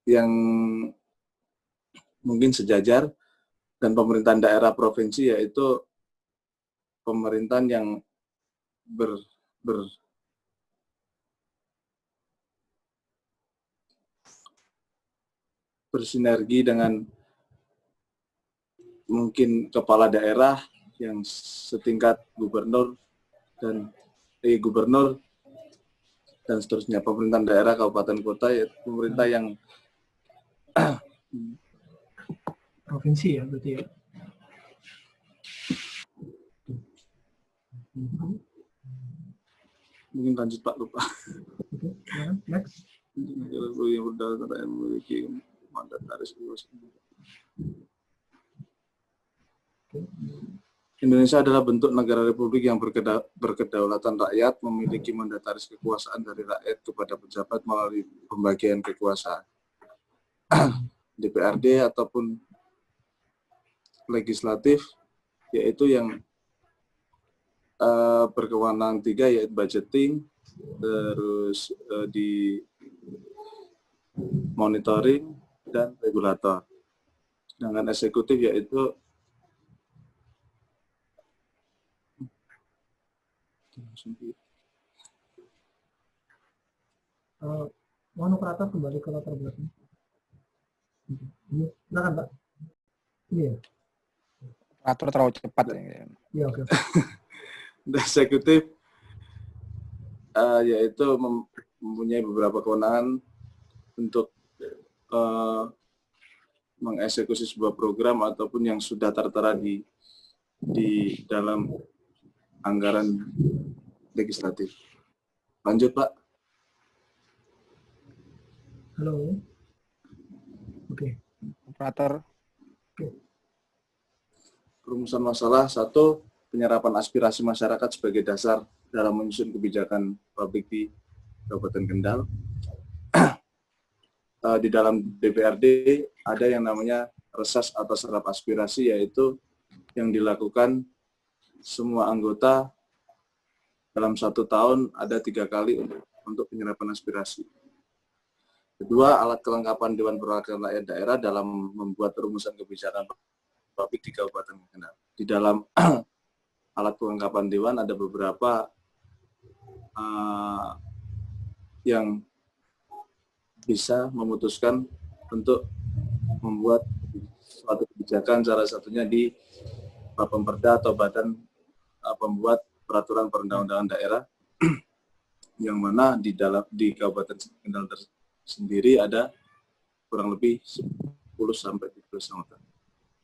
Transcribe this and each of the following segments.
yang mungkin sejajar dan pemerintahan daerah provinsi, yaitu pemerintahan yang bersinergi dengan mungkin kepala daerah yang setingkat gubernur dan seterusnya, pemerintahan daerah, kabupaten, kota, ya pemerintah yang provinsi ya berarti ya. Mungkin lanjut Pak, lupa. Oke, next. Yang berdasarkan rakyat memiliki mandataris luas. Indonesia adalah bentuk negara republik yang berkedaulatan rakyat, memiliki mandataris kekuasaan dari rakyat kepada pejabat melalui pembagian kekuasaan. DPRD ataupun legislatif, yaitu yang berkewenangan 3, yaitu budgeting, terus di monitoring dan regulator. Sedangkan eksekutif yaitu mohon operator kembali ke latar belakang. Ini, silakan Pak. Ini ya. Operator terlalu cepat ya. Iya, oke. Eksekutif yaitu mempunyai beberapa kewenangan untuk mengeksekusi sebuah program ataupun yang sudah tertera di dalam anggaran legislatif. Lanjut Pak. Halo. Oke. Operator. Perumusan masalah 1, penyerapan aspirasi masyarakat sebagai dasar dalam menyusun kebijakan publik di Kabupaten Kendal. Di dalam DPRD ada yang namanya resas atau serap aspirasi, yaitu yang dilakukan semua anggota dalam 1 tahun ada 3 kali untuk penyerapan aspirasi. Kedua, alat kelengkapan Dewan Perwakilan Rakyat Daerah dalam membuat rumusan kebijakan publik di Kabupaten Kendal. Di dalam alat kelengkapan Dewan ada beberapa yang bisa memutuskan untuk membuat suatu kebijakan, salah satunya di Bapemperda atau Badan Pembuat Peraturan Perundang-undangan Daerah, yang mana di Kabupaten Kendal sendiri ada kurang lebih 10-17 anggota.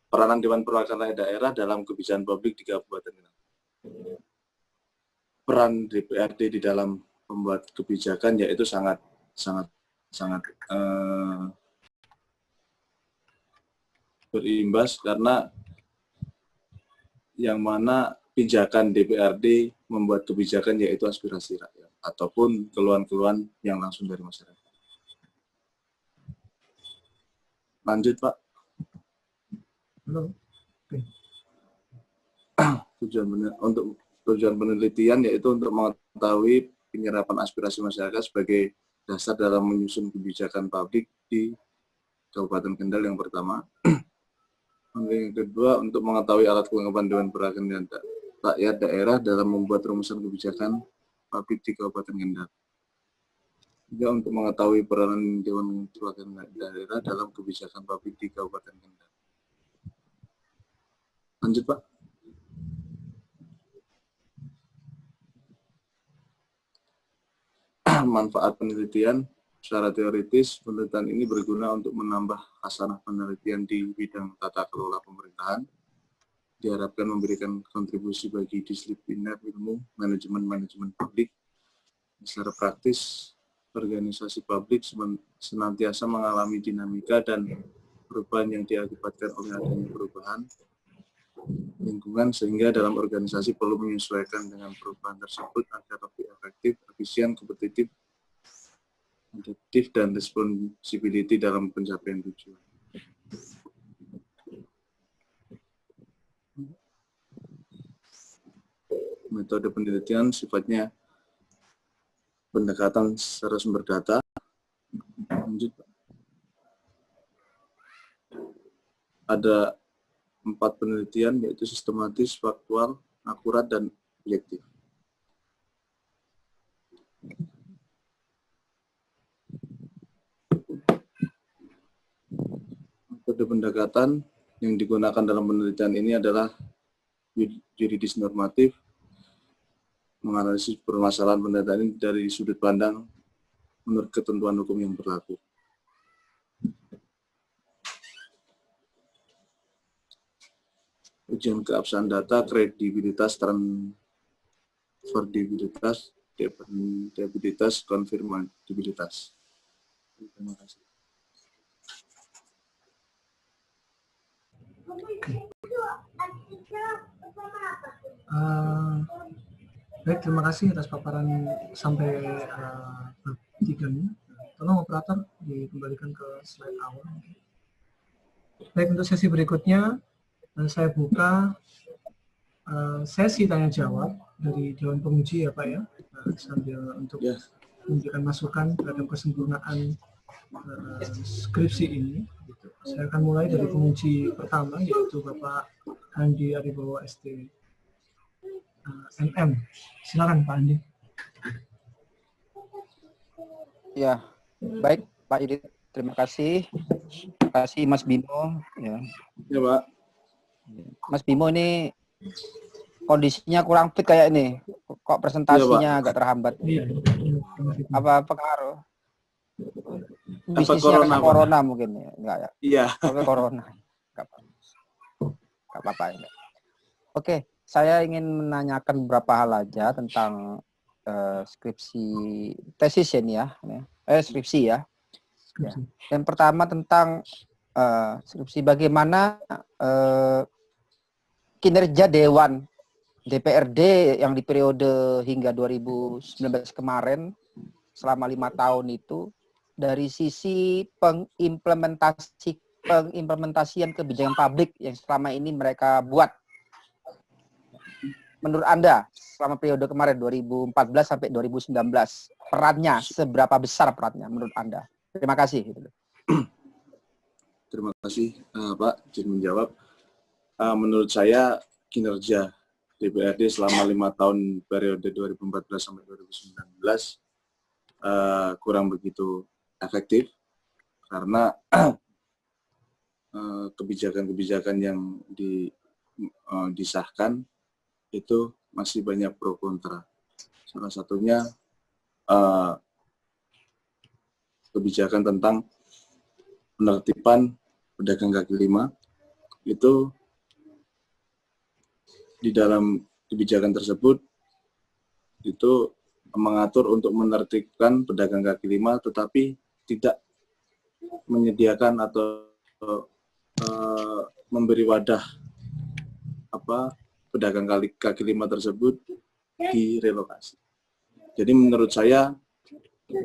Peranan Dewan Perwakilan Rakyat Daerah dalam kebijakan publik di Kabupaten Kendal. Peran DPRD di dalam membuat kebijakan yaitu sangat berimbas, karena yang mana pijakan DPRD membuat kebijakan yaitu aspirasi rakyat ataupun keluhan-keluhan yang langsung dari masyarakat. Lanjut Pak. Halo. Oke. Tujuan penelitian yaitu untuk mengetahui penyerapan aspirasi masyarakat sebagai dasar dalam menyusun kebijakan publik di Kabupaten Kendal yang pertama. Yang kedua, untuk mengetahui alat kelengkapan Dewan Perwakilan Rakyat Daerah dalam membuat rumusan kebijakan publik di Kabupaten Kendal. Juga untuk mengetahui peranan Dewan Perwakilan Rakyat Daerah dalam kebijakan publik di Kabupaten Kendal. Lanjut Pak. Manfaat penelitian. Secara teoritis, penelitian ini berguna untuk menambah khasanah penelitian di bidang tata kelola pemerintahan. Diharapkan memberikan kontribusi bagi disipliner ilmu manajemen publik. Secara praktis, organisasi publik senantiasa mengalami dinamika dan perubahan yang diakibatkan oleh adanya perubahan lingkungan, sehingga dalam organisasi perlu menyesuaikan dengan perubahan tersebut agar lebih efektif, efisien, kompetitif, adaptif, dan responsibility dalam pencapaian tujuan. Metode penelitian sifatnya pendekatan secara sumber data. Lanjut Pak. ada 4 penelitian, yaitu sistematis, faktual, akurat, dan objektif. Metode pendekatan yang digunakan dalam penelitian ini adalah yuridis normatif, menganalisis permasalahan penelitian ini dari sudut pandang menurut ketentuan hukum yang berlaku. Ujian keabsahan data, kredibilitas, transferabilitas, dependabilitas, konfirmabilitas. Terima kasih. Baik, terima kasih atas paparan sampai bab 3-nya. Tolong operator dikembalikan ke slide awal. Baik, untuk sesi berikutnya saya buka sesi tanya jawab dari Dewan Penguji ya Pak ya, sambil untuk memberikan masukan terhadap kesempurnaan skripsi ini. Saya akan mulai dari penguji pertama, yaitu Bapak Andi Aribowo ST MM. Silakan Pak Andi. Ya, baik Pak Idit, terima kasih. Terima kasih Mas Bimo. Ya. Ya Pak. Mas Bimo ini kondisinya kurang fit kayak ini. Kok presentasinya agak terhambat? Iya. Apa pengaruh? Efek Bisnisnya corona, kena corona mungkin ya? Enggak ya? Iya. Efek corona. Enggak apa-apa. Enggak. Oke, saya ingin menanyakan beberapa hal aja tentang skripsi tesis ini ya. Skripsi ya. Ya. Yang pertama tentang skripsi bagaimana kinerja Dewan DPRD yang di periode hingga 2019 kemarin selama 5 tahun itu dari sisi pengimplementasian kebijakan publik yang selama ini mereka buat. Menurut Anda selama periode kemarin 2014 sampai 2019 perannya seberapa besar perannya menurut Anda? Terima kasih. Terima kasih Pak, izin menjawab. Menurut saya kinerja DPRD selama 5 tahun periode 2014 sampai 2019 kurang begitu efektif karena kebijakan-kebijakan yang disahkan itu masih banyak pro kontra. Salah satunya kebijakan tentang penertiban pedagang kaki lima. Itu di dalam kebijakan tersebut itu mengatur untuk menertibkan pedagang kaki lima, tetapi tidak menyediakan atau memberi wadah pedagang kaki lima tersebut direlokasi. Jadi menurut saya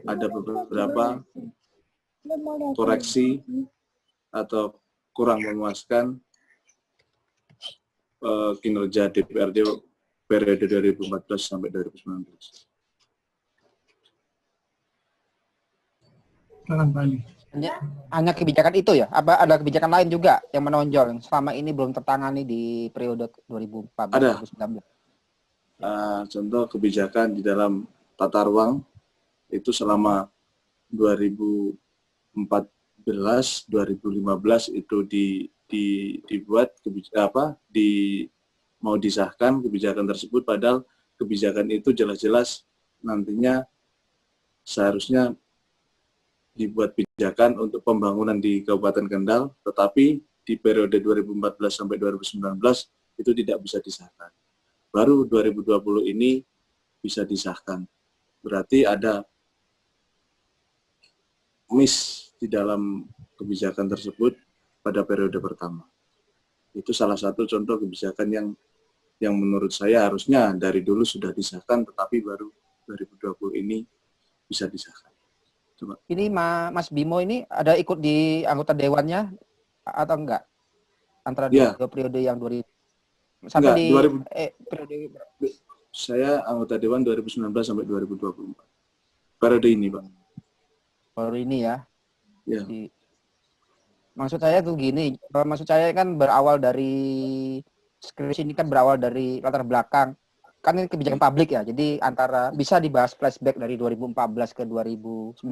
ada beberapa koreksi atau kurang memuaskan kinerja DPRD periode 2014 sampai 2019. Hanya kebijakan itu ya? Apa ada kebijakan lain juga yang menonjol yang selama ini belum tertangani di periode 2014-2019? Contoh kebijakan di dalam tata ruang itu selama 2014-2015 itu dibuat mau disahkan kebijakan tersebut, padahal kebijakan itu jelas-jelas nantinya seharusnya dibuat kebijakan untuk pembangunan di Kabupaten Kendal, tetapi di periode 2014 sampai 2019 itu tidak bisa disahkan. Baru 2020 ini bisa disahkan. Berarti ada miss di dalam kebijakan tersebut pada periode pertama. Itu salah satu contoh kebijakan yang menurut saya harusnya dari dulu sudah disahkan, tetapi baru 2020 ini bisa disahkan. Coba. Ini Mas Bimo ini ada ikut di anggota dewannya atau enggak? Antara dua periode yang 2000 sampai di periode saya anggota dewan 2019 sampai 2024. Periode ini, Pak. Baru ini ya. Ya. Maksud saya tuh gini, maksud saya kan berawal dari skripsi ini kan berawal dari latar belakang kan ini kebijakan publik ya. Jadi antara bisa dibahas flashback dari 2014 ke 2019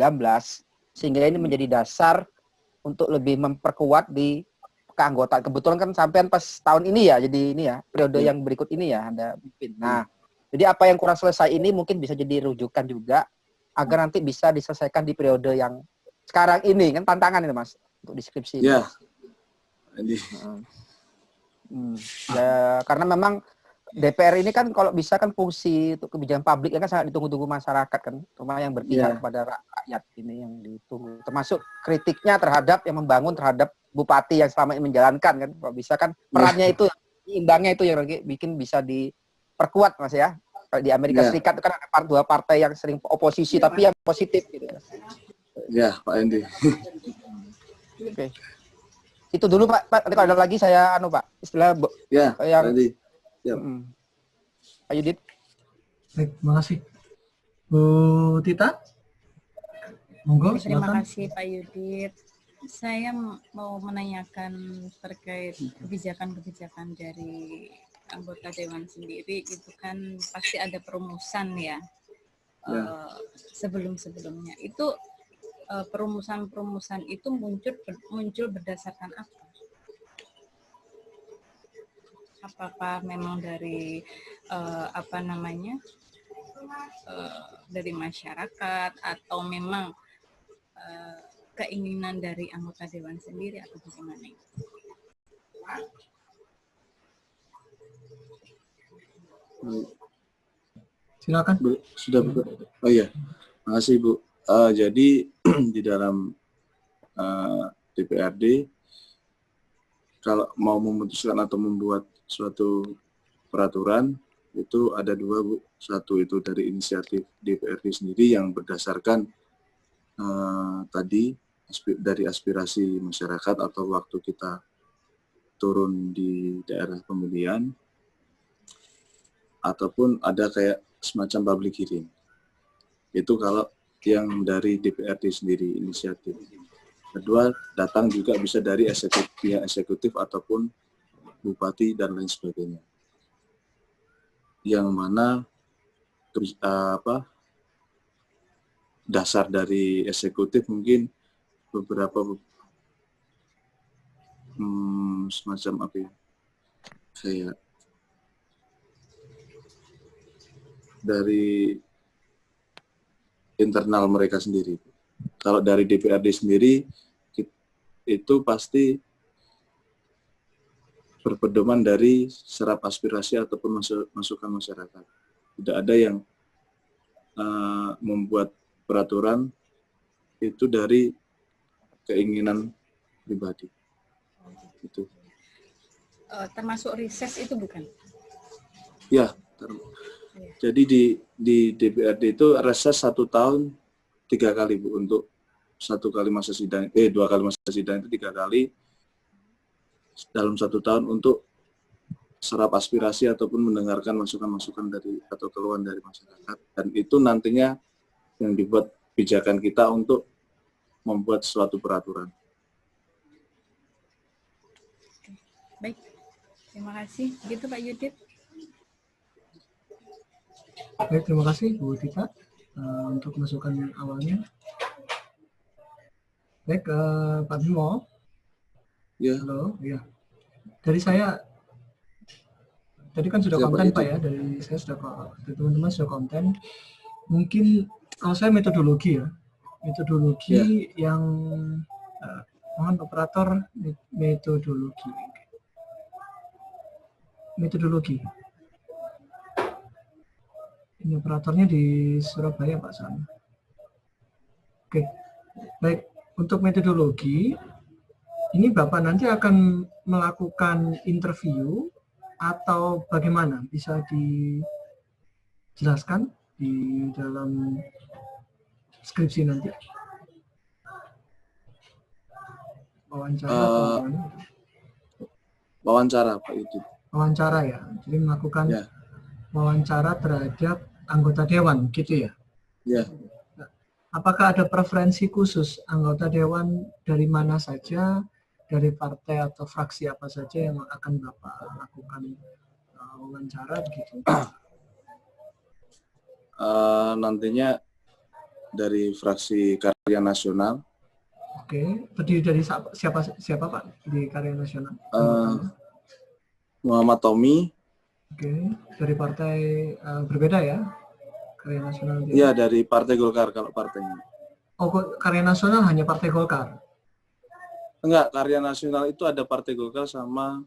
sehingga ini menjadi dasar untuk lebih memperkuat di keanggotaan. Kebetulan kan sampean pas tahun ini ya, jadi ini ya periode yang berikut ini ya Anda pimpin. Nah, jadi apa yang kurang selesai ini mungkin bisa jadi rujukan juga agar nanti bisa diselesaikan di periode yang sekarang ini kan tantangan ini Mas untuk deskripsi. Ya. Ya, karena memang DPR ini kan kalau bisa kan fungsi untuk kebijakan publik kan sangat ditunggu-tunggu masyarakat kan, terutama yang berpihak kepada rakyat ini yang ditunggu. Termasuk kritiknya terhadap yang membangun terhadap bupati yang selama ini menjalankan kan, kalau bisa kan perannya itu, imbangnya itu yang bikin bisa diperkuat Mas ya. Kalau di Amerika Serikat itu kan ada dua partai yang sering oposisi tapi yang positif gitu. Ya, Pak Endi. Oke. Itu dulu Pak. Nanti kalau ada lagi saya Pak. Istilah ya, yang Pak Endi. Ya. Pak Yudit. Baik, terima kasih. Bu Tita? Monggo, Terima silakan. kasih Pak Yudit. Saya mau menanyakan terkait kebijakan-kebijakan dari anggota Dewan sendiri. Itu kan pasti ada perumusan ya. Sebelum-sebelumnya. Itu perumusan-perumusan itu muncul berdasarkan apa? Apakah memang dari dari masyarakat atau memang keinginan dari anggota dewan sendiri atau bagaimana? Silakan. Bu, sudah Bu. Oh iya. Makasih Bu. Jadi di dalam DPRD kalau mau memutuskan atau membuat suatu peraturan itu ada dua Bu. Satu itu dari inisiatif DPRD sendiri yang berdasarkan tadi dari aspirasi masyarakat atau waktu kita turun di daerah pemilihan, ataupun ada kayak semacam public hearing. Itu kalau yang dari DPRD sendiri inisiatif. Kedua, datang juga bisa dari eksekutif ataupun bupati dan lain sebagainya. Yang mana dasar dari eksekutif mungkin beberapa semacam apa ya, kayak dari internal mereka sendiri. Kalau dari DPRD sendiri itu pasti berpedoman dari serap aspirasi ataupun masukan masyarakat. Tidak ada yang membuat peraturan itu dari keinginan pribadi. Itu. Termasuk reses itu bukan? Ya. Jadi di DPRD itu reses 1 tahun 3 kali Bu, untuk 1 kali masa sidang, 2 kali masa sidang itu 3 kali dalam 1 tahun untuk serap aspirasi ataupun mendengarkan masukan-masukan dari atau keluhan dari masyarakat, dan itu nantinya yang dibuat pijakan kita untuk membuat suatu peraturan. Baik, terima kasih. Begitu Pak Yudit. Baik, terima kasih Bu Tita untuk masukan awalnya. Baik, Pak Bimo. Ya. Halo, ya. Dari saya, tadi kan sudah konten Pak ya, dari saya sudah, dari teman-teman sudah konten. Mungkin kalau saya metodologi ya, metodologi yang mohon operator metodologi. Ini operatornya di Surabaya Pak San. Oke, baik. Untuk metodologi, ini Bapak nanti akan melakukan interview atau bagaimana? Bisa dijelaskan di dalam skripsi nanti? Wawancara atau bagaimana? Wawancara Pak itu. Wawancara ya, jadi melakukan wawancara terhadap anggota dewan, gitu ya? Ya. Apakah ada preferensi khusus anggota dewan dari mana saja dari partai atau fraksi apa saja yang akan Bapak lakukan wawancara begitu? Nantinya dari fraksi Karya Nasional. Oke, terdiri dari siapa Pak di Karya Nasional? Muhammad Tommy. Oke, dari partai berbeda ya? Karya Nasional. Iya, dari Partai Golkar kalau partainya. Oh, Karya Nasional hanya Partai Golkar? Enggak, Karya Nasional itu ada Partai Golkar sama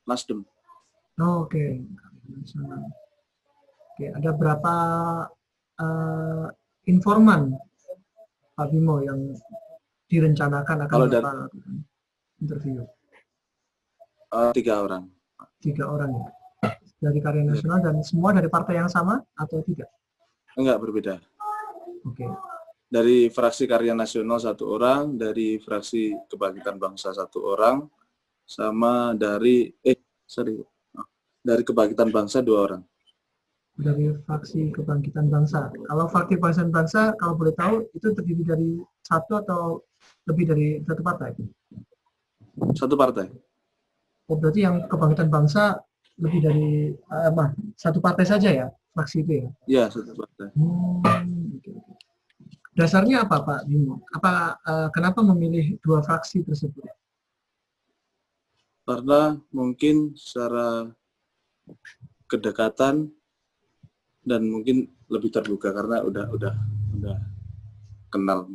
Nasdem. Oh, oke. Karya Nasional. Oke, ada berapa informan Pak Bimo yang direncanakan akan Kalau Bapak lakukan interview? 3 orang. 3 orang ya? Dari Karya Nasional dan semua dari partai yang sama atau tidak? Enggak, berbeda. Oke. Dari fraksi Karya Nasional 1 orang, dari fraksi Kebangkitan Bangsa 1 orang, sama dari dari Kebangkitan Bangsa 2 orang. Dari fraksi Kebangkitan Bangsa. Kalau fraksi Kebangkitan Bangsa, kalau boleh tahu, itu terdiri dari 1 atau lebih dari 1 partai? 1 partai. Oh, berarti yang Kebangkitan Bangsa lebih dari 1 partai saja ya, fraksi itu ya? Iya, 1 partai. Okay. Dasarnya apa Pak Bimo? Kenapa memilih 2 fraksi tersebut? Karena mungkin secara kedekatan dan mungkin lebih terbuka karena udah kenal.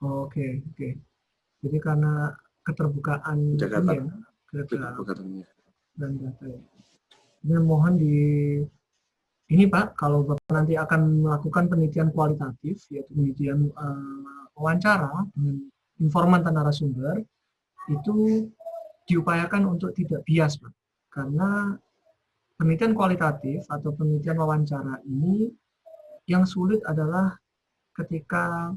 Oke. Jadi karena keterbukaan Kedekatannya. Dan data ya. Ini mohon ini Pak, kalau Bapak nanti akan melakukan penelitian kualitatif, yaitu penelitian wawancara dengan informan dan narasumber, itu diupayakan untuk tidak bias, Pak. Karena penelitian kualitatif atau penelitian wawancara ini yang sulit adalah ketika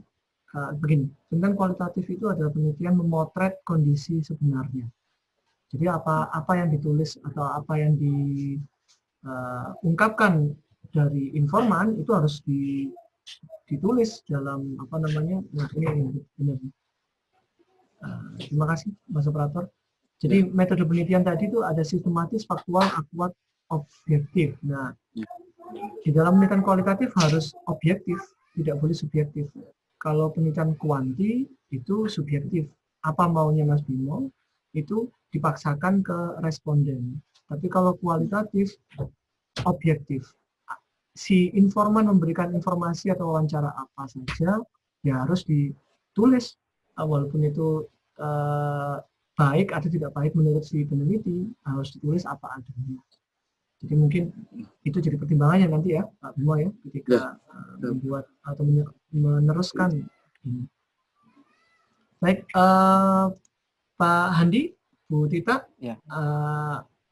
begini, penelitian kualitatif itu adalah penelitian memotret kondisi sebenarnya. Jadi apa yang ditulis atau apa yang diungkapkan dari informan itu harus ditulis dalam ini benar. Terima kasih Mas Operator. Jadi metode penelitian tadi itu ada sistematis, faktual, akurat, objektif. Nah, di dalam penelitian kualitatif harus objektif, tidak boleh subjektif. Kalau penelitian kuanti itu subjektif. Apa maunya Mas Bimo itu dipaksakan ke responden. Tapi kalau kualitatif objektif. Si informan memberikan informasi atau wawancara apa saja, ya harus ditulis. Walaupun itu baik atau tidak baik menurut si peneliti, harus ditulis apa adanya. Jadi mungkin itu jadi pertimbangannya nanti ya, Pak Bimo ya, ketika membuat atau meneruskan ini. Baik, Pak Handi, Bu Tita, ya.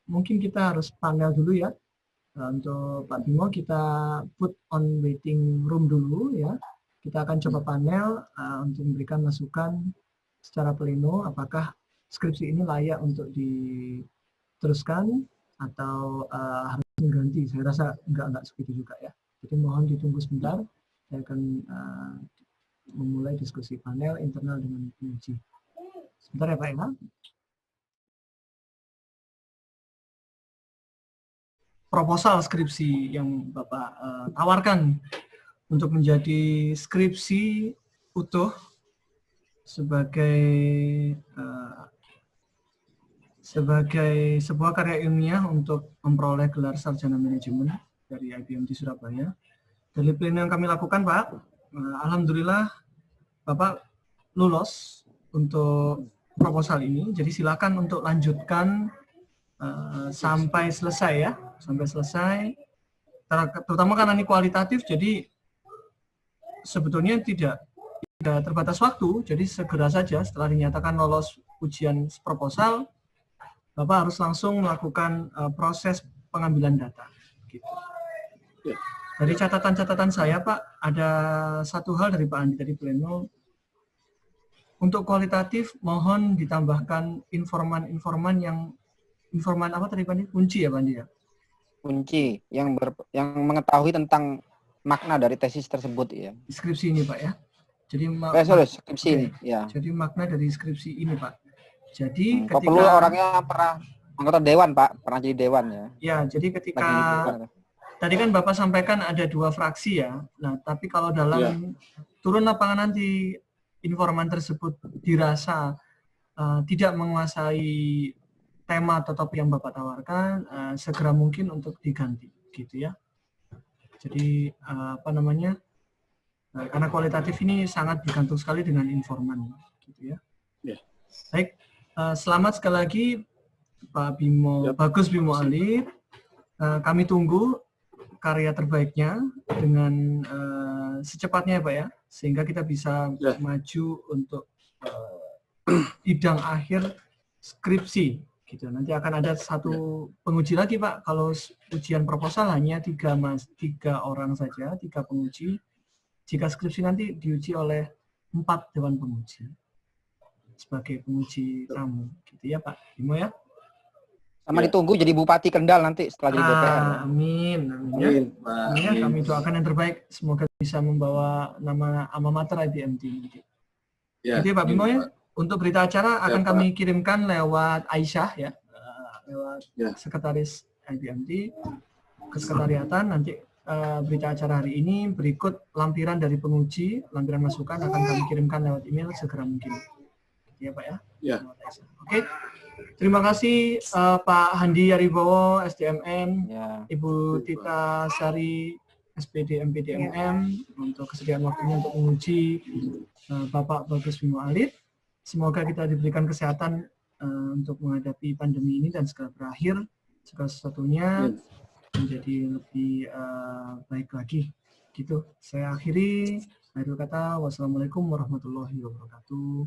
Mungkin kita harus panel dulu ya. Untuk Pak Bimo kita put on waiting room dulu ya. Kita akan coba panel untuk memberikan masukan secara pleno apakah skripsi ini layak untuk diteruskan atau harus mengganti. Saya rasa enggak seperti juga ya. Jadi mohon ditunggu sebentar. Saya akan memulai diskusi panel internal dengan penguji. Sebentar ya Pak ya. Proposal skripsi yang Bapak tawarkan untuk menjadi skripsi utuh sebagai sebuah karya ilmiah untuk memperoleh gelar sarjana manajemen dari IBM di Surabaya. Dari pleno yang kami lakukan Pak, alhamdulillah Bapak lulus untuk proposal ini. Jadi silakan untuk lanjutkan sampai selesai ya, sampai selesai. Terutama karena ini kualitatif, jadi sebetulnya tidak terbatas waktu. Jadi segera saja setelah dinyatakan lolos ujian proposal, Bapak harus langsung melakukan proses pengambilan data. Gitu. Dari catatan-catatan saya Pak, ada satu hal dari Pak Andi tadi pleno. Untuk kualitatif, mohon ditambahkan informan apa tadi Pak Andi? Kunci ya Pak Andi ya? Kunci yang mengetahui tentang makna dari tesis tersebut ya. Deskripsi ini Pak ya. Jadi sorry, skripsi ini. Ya. Jadi makna dari skripsi ini, Pak. Jadi Kok ketika perlu orangnya pernah anggota dewan, Pak, pernah jadi dewan ya. ya, jadi ketika Lagi tadi kan Bapak sampaikan ada 2 fraksi ya. Nah, tapi kalau dalam turun lapangan nanti informan tersebut dirasa tidak menguasai tema atau topik yang Bapak tawarkan, segera mungkin untuk diganti, gitu ya. Jadi apa namanya? Karena kualitatif ini sangat bergantung sekali dengan informan, gitu ya. Baik, selamat sekali lagi Pak Bimo, Bagus Bimo Alif. Kami tunggu karya terbaiknya dengan secepatnya ya Pak ya, sehingga kita bisa maju untuk sidang akhir skripsi. Gitu. Nanti akan ada satu penguji lagi Pak. Kalau ujian proposal hanya 3 orang saja, 3 penguji. Jika skripsi nanti diuji oleh 4 dewan penguji sebagai penguji tamu, gitu ya Pak Bimo ya. sama ditunggu jadi Bupati Kendal nanti setelah jadi DPR. Ya. Amin, ya. Ya, kami doakan yang terbaik. Semoga bisa membawa nama alma mater IBMT. Ya, jadi Pak Bimo ya. Untuk berita acara akan kami kirimkan lewat Aisyah ya, lewat sekretaris IBMT ke sekretariatan. Nanti berita acara hari ini berikut lampiran dari penguji, lampiran masukan akan kami kirimkan lewat email segera mungkin. Ya Pak ya. Ya. Oke. Terima kasih Pak Handi Aribowo SDMM, Ibu Tita Sari SPD MPDMM untuk kesediaan waktunya untuk menguji Bapak Bagus Bimo Alif. Semoga kita diberikan kesehatan untuk menghadapi pandemi ini dan segera berakhir, segala sesuatunya menjadi lebih baik lagi. Gitu. Saya akhiri. Akhir kata, wassalamualaikum warahmatullahi wabarakatuh.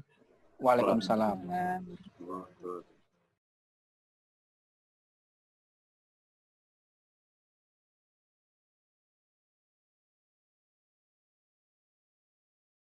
Waalaikumsalam.